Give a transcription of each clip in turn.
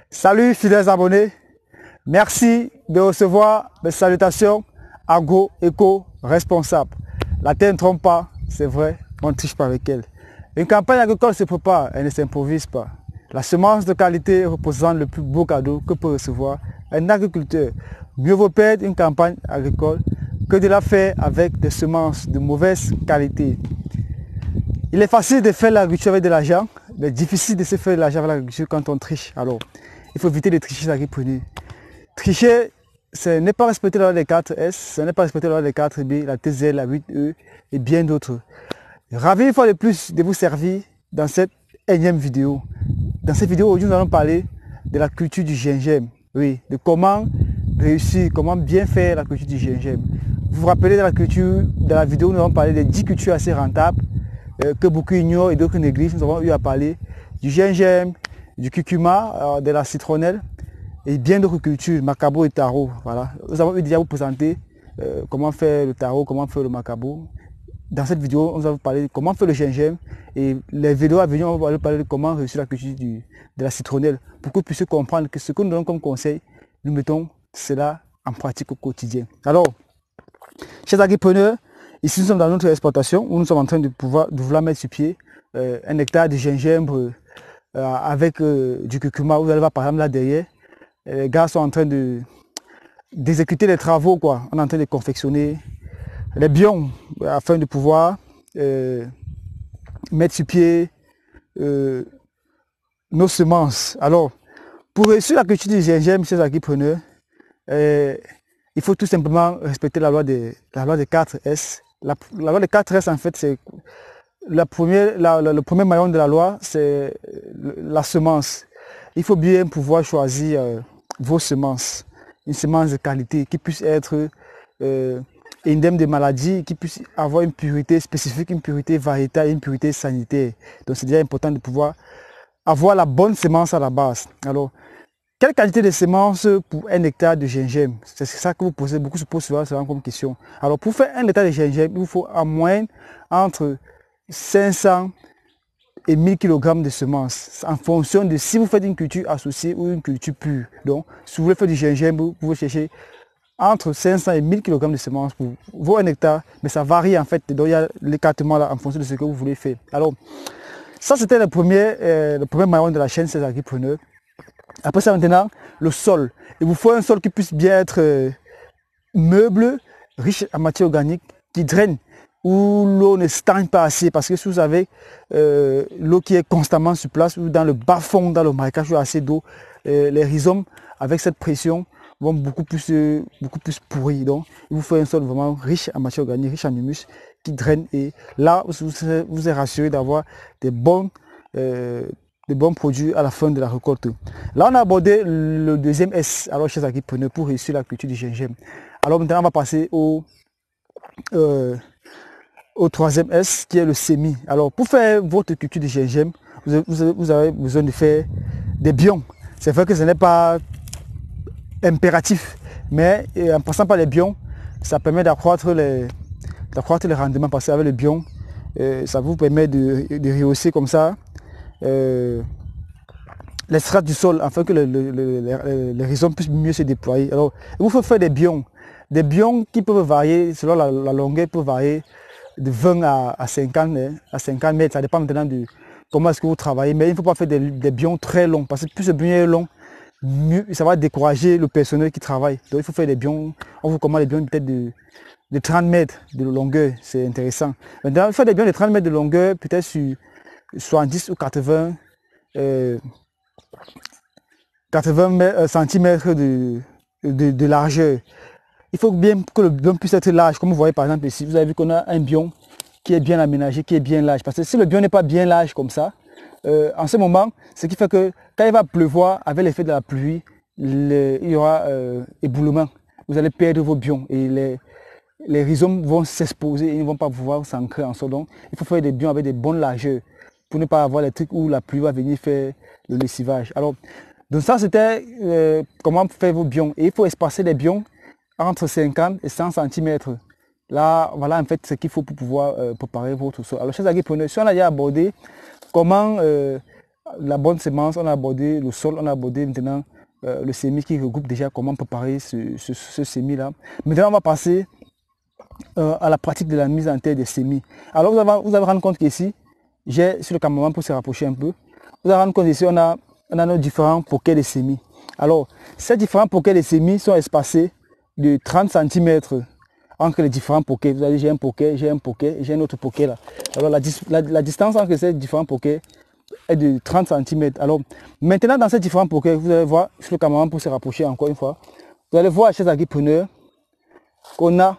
Salut fidèles abonnés, merci de recevoir mes salutations agro-éco-responsables. La terre ne trompe pas, c'est vrai, on ne triche pas avec elle. Une campagne agricole se prépare, elle ne s'improvise pas. La semence de qualité représente le plus beau cadeau que peut recevoir un agriculteur. Mieux vaut perdre une campagne agricole que de la faire avec des semences de mauvaise qualité. Il est facile de faire l'agriculture avec de l'argent, mais difficile de se faire de l'argent avec l'agriculture quand on triche. Alors, il faut éviter de tricher les agriculteurs. Tricher, ce n'est pas respecter la loi des 4S, ce n'est pas respecter la loi des 4B, la TZ, la 8E et bien d'autres. Ravi une fois de plus de vous servir dans cette énième vidéo. Dans cette vidéo, aujourd'hui, nous allons parler de la culture du gingembre. Oui, de comment réussir, comment bien faire la culture du gingembre. Vous vous rappelez dans la vidéo, nous avons parlé des 10 cultures assez rentables que beaucoup ignorent et d'autres négligent. Nous avons eu à parler du gingembre, du curcuma, de la citronnelle et bien d'autres cultures, macabo et taro. Voilà. Nous avons eu déjà à vous présenter comment faire le taro, comment faire le macabo. Dans cette vidéo, nous allons parler de comment faire le gingembre et les vidéos à venir, on va parler de comment réussir la culture de la citronnelle pour que vous puissiez comprendre que ce que nous donnons comme conseil, nous mettons cela en pratique au quotidien. Alors, chers agripreneurs, ici nous sommes dans notre exploitation où nous sommes en train de vouloir mettre sur pied un hectare de gingembre avec du curcuma. Vous allez voir par exemple là derrière, les gars sont en train d'exécuter les travaux, quoi. On est en train de confectionner les bions afin de pouvoir mettre sur pied nos semences. Alors, pour réussir la culture du gingembre, chers agripreneurs, il faut tout simplement respecter la loi des 4S. La loi des 4S, en fait, c'est le premier maillon de la loi, c'est la semence. Il faut bien pouvoir choisir vos semences. Une semence de qualité qui puisse être indemne de maladies, qui puisse avoir une purité spécifique, une purité variétale, une purité sanitaire. Donc c'est déjà important de pouvoir avoir la bonne semence à la base. Alors, quelle qualité de semence pour un hectare de gingembre? C'est ça que vous posez, beaucoup se posent souvent comme question. Alors pour faire un hectare de gingembre, il vous faut en moyenne entre 500 et 1000 kg de semences en fonction de si vous faites une culture associée ou une culture pure. Donc si vous voulez faire du gingembre, vous pouvez chercher entre 500 et 1000 kg de semences pour vos 1 hectare, mais ça varie en fait. Donc il y a l'écartement là en fonction de ce que vous voulez faire. Alors ça c'était le premier maillon de la chaîne, ces agripreneurs. Après ça maintenant, le sol. Il vous faut un sol qui puisse bien être meuble, riche en matière organique, qui draine, où l'eau ne stagne pas assez. Parce que si vous avez l'eau qui est constamment sur place, ou dans le bas-fond, dans le marécage, où il y a assez d'eau, les rhizomes, avec cette pression, vont beaucoup plus pourrir. Donc, il vous faut un sol vraiment riche en matière organique, riche en humus, qui draine. Et là, vous êtes rassuré d'avoir des bons produits à la fin de la récolte. Là, on a abordé le deuxième S. Alors, chers agripreneurs, pour réussir la culture du gingembre. Alors, maintenant, on va passer au troisième S, qui est le semis. Alors, pour faire votre culture de gingembre, vous avez besoin de faire des bions. C'est vrai que ce n'est pas impératif, mais en passant par les bions, ça permet d'accroître les rendements, parce qu'avec les bions, ça vous permet de rehausser comme ça les strates du sol afin que les rhizomes puissent mieux se déployer. Alors, il vous faut faire des bions qui peuvent varier selon la longueur, peut varier de 20 à 50 mètres. Ça dépend maintenant de comment est-ce que vous travaillez, mais il ne faut pas faire des bions très longs, parce que plus le bion est long, mieux ça va décourager le personnel qui travaille. Donc il faut faire des bions, on vous commande des bions peut-être de 30 mètres de longueur, c'est intéressant. Maintenant, faire des bions de 30 mètres de longueur, peut-être sur 70 ou 80 centimètres de largeur. Il faut bien que le bion puisse être large, comme vous voyez par exemple ici. Vous avez vu qu'on a un bion qui est bien aménagé, qui est bien large. Parce que si le bion n'est pas bien large comme ça, en ce moment, ce qui fait que quand il va pleuvoir, avec l'effet de la pluie, il y aura éboulement. Vous allez perdre vos bions et les rhizomes vont s'exposer et ils ne vont pas pouvoir s'ancrer en sol. Donc, il faut faire des bions avec des bonnes largeurs pour ne pas avoir les trucs où la pluie va venir faire le lessivage. Alors, donc ça c'était comment faire vos bions. Et il faut espacer les bions entre 50 et 100 cm. Là, voilà en fait ce qu'il faut pour pouvoir préparer votre sol. Alors, chers agripreneurs, si on a déjà abordé comment la bonne semence, on a abordé le sol, on a abordé maintenant le semis qui regroupe déjà comment préparer ce semis-là. Maintenant, on va passer à la pratique de la mise en terre des semis. Alors, vous allez rendre compte qu'ici, j'ai sur le caméraman pour se rapprocher un peu, vous allez rendre compte qu'ici, on a nos différents poquets de semis. Alors, ces différents poquets de semis sont espacés de 30 cm entre les différents poquets. Vous allez, j'ai un poquet, j'ai un autre poquet là. Alors, la distance entre ces différents poquets est de 30 cm. Alors, maintenant, dans ces différents poquets, vous allez voir sur le caméraman pour se rapprocher encore une fois, vous allez voir chez les agripreneurs qu'on a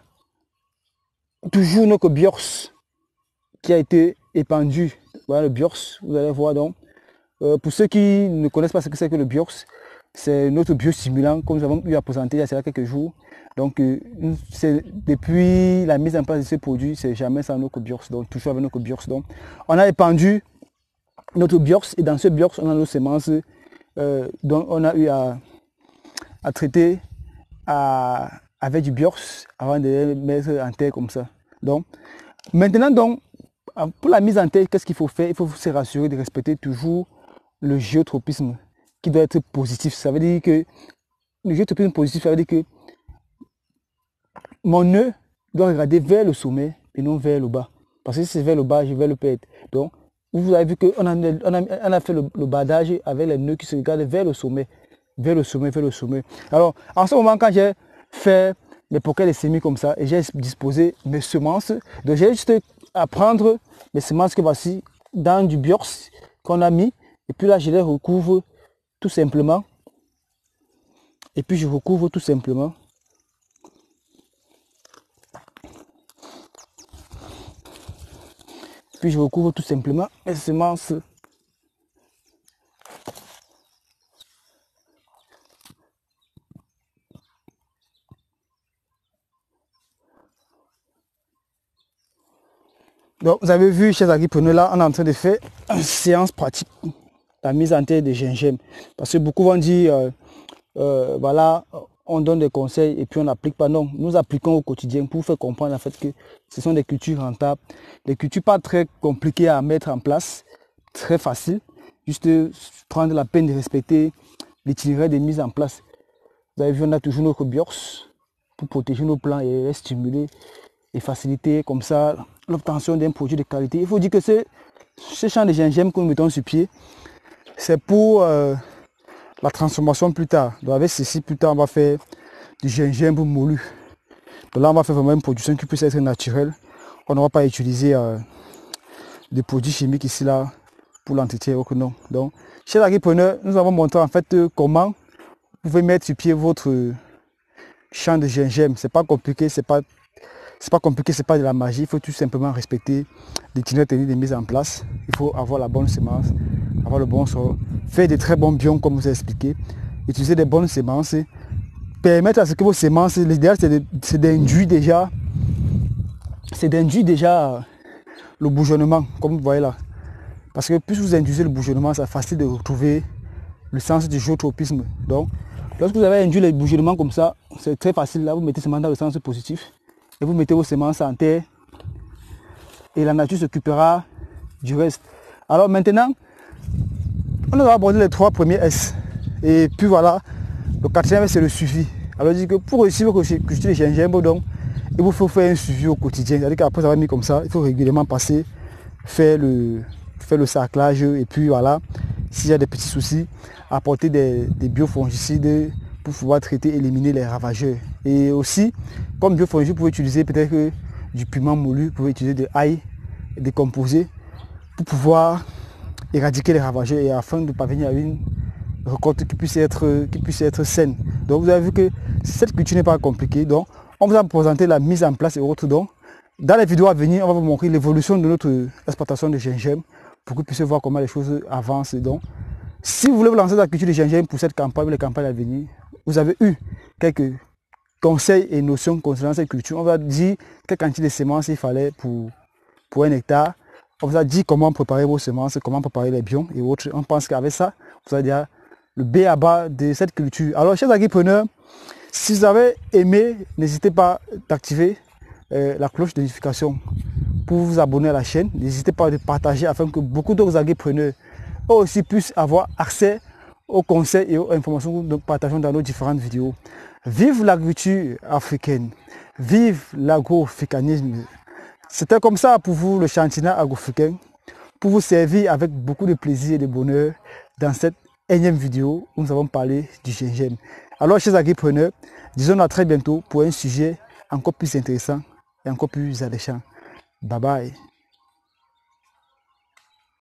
toujours notre biors qui a été épandu. Voilà le biors, vous allez voir donc. Pour ceux qui ne connaissent pas ce que c'est que le biors, c'est notre biostimulant comme nous avons eu à présenter il y a quelques jours. Donc, depuis la mise en place de ce produit, c'est jamais sans notre biors, donc toujours avec notre biors. Donc, on a épandu notre biors et dans ce biors, on a nos semences dont on a eu à traiter avec du biors avant de les mettre en terre comme ça. Donc, maintenant, donc, pour la mise en terre, qu'est-ce qu'il faut faire? Il faut se rassurer de respecter toujours le géotropisme qui doit être positif. Ça veut dire que le géotropisme positif, ça veut dire que mon nœud doit regarder vers le sommet et non vers le bas. Parce que si c'est vers le bas, je vais le perdre. Donc, vous avez vu qu'on a fait le badage avec les nœuds qui se regardent vers le sommet. Vers le sommet, vers le sommet. Alors, en ce moment, quand j'ai fait les poquets de semis comme ça et j'ai disposé mes semences, donc j'ai juste à prendre les semences que voici dans du biors qu'on a mis. Et puis là, je les recouvre tout simplement. Et puis je recouvre tout simplement. Puis je recouvre tout simplement les semences. Donc vous avez vu, chers agripreneurs, là, on est en train de faire une séance pratique, la mise en terre de gingembre. Parce que beaucoup vont dire, voilà, on donne des conseils et puis on n'applique pas. Non, nous appliquons au quotidien pour faire comprendre en fait que ce sont des cultures rentables, des cultures pas très compliquées à mettre en place, très faciles, juste prendre la peine de respecter l'itinéraire de mise en place. Vous avez vu, on a toujours notre biors pour protéger nos plants et stimuler et faciliter comme ça l'obtention d'un produit de qualité. Il faut dire que ce champ de gingembre que nous mettons sur pied, c'est pour la transformation plus tard. Donc avec ceci, plus tard, on va faire du gingembre moulu. Donc là, on va faire vraiment une production qui puisse être naturelle. On ne va pas utiliser des produits chimiques ici, là, pour l'entretien. Non. Donc, chez l'agripreneur, nous avons montré en fait comment vous pouvez mettre sur pied votre champ de gingembre. C'est pas compliqué, c'est pas compliqué, c'est pas de la magie. Il faut tout simplement respecter l'itinéraire technique de mise en place. Il faut avoir la bonne semence, avoir le bon sol, faire des très bons biomes comme vous avez expliqué, utiliser des bonnes semences, permettre à ce que vos semences, l'idéal c'est d'induire déjà le bourgeonnement, comme vous voyez là. Parce que plus vous induisez le bourgeonnement, c'est facile de retrouver le sens du géotropisme. Donc, lorsque vous avez induit le bourgeonnement comme ça, c'est très facile. Là, vous mettez semences dans le sens positif et vous mettez vos semences en terre et la nature s'occupera du reste. Alors maintenant, on a abordé les 3 premiers S. Et puis voilà, le 4e c'est le suivi. Alors je dis que pour réussir votre culture de gingembre, donc, il vous faut faire un suivi au quotidien. C'est-à-dire qu'après avoir mis comme ça, il faut régulièrement passer, faire le sarclage et puis voilà, s'il y a des petits soucis, apporter des biofongicides pour pouvoir traiter, éliminer les ravageurs. Et aussi, comme biofongicide, vous pouvez utiliser peut-être du piment moulu, vous pouvez utiliser de l'ail décomposé pour pouvoir éradiquer les ravageurs et afin de parvenir à une récolte qui puisse être saine. Donc vous avez vu que cette culture n'est pas compliquée. Donc on vous a présenté la mise en place et autres. Donc dans les vidéos à venir, on va vous montrer l'évolution de notre exploitation de gingembre pour que vous puissiez voir comment les choses avancent. Donc si vous voulez vous lancer dans la culture de gingembre pour cette campagne ou les campagnes à venir, vous avez eu quelques conseils et notions concernant cette culture. On va dire quelle quantité de semences il fallait pour 1 hectare. On vous a dit comment préparer vos semences, comment préparer les biomes et autres. On pense qu'avec ça, vous allez dire le B à bas de cette culture. Alors, chers agripreneurs, si vous avez aimé, n'hésitez pas d'activer la cloche de notification pour vous abonner à la chaîne. N'hésitez pas à partager afin que beaucoup d'autres agripreneurs aussi puissent avoir accès aux conseils et aux informations que nous partageons dans nos différentes vidéos. Vive l'agriculture africaine, vive l'agroafricanisme. C'était comme ça pour vous le chantinet agroafricain, pour vous servir avec beaucoup de plaisir et de bonheur dans cette énième vidéo où nous avons parlé du gingembre. Alors chers agripreneurs, disons à très bientôt pour un sujet encore plus intéressant et encore plus alléchant. Bye bye.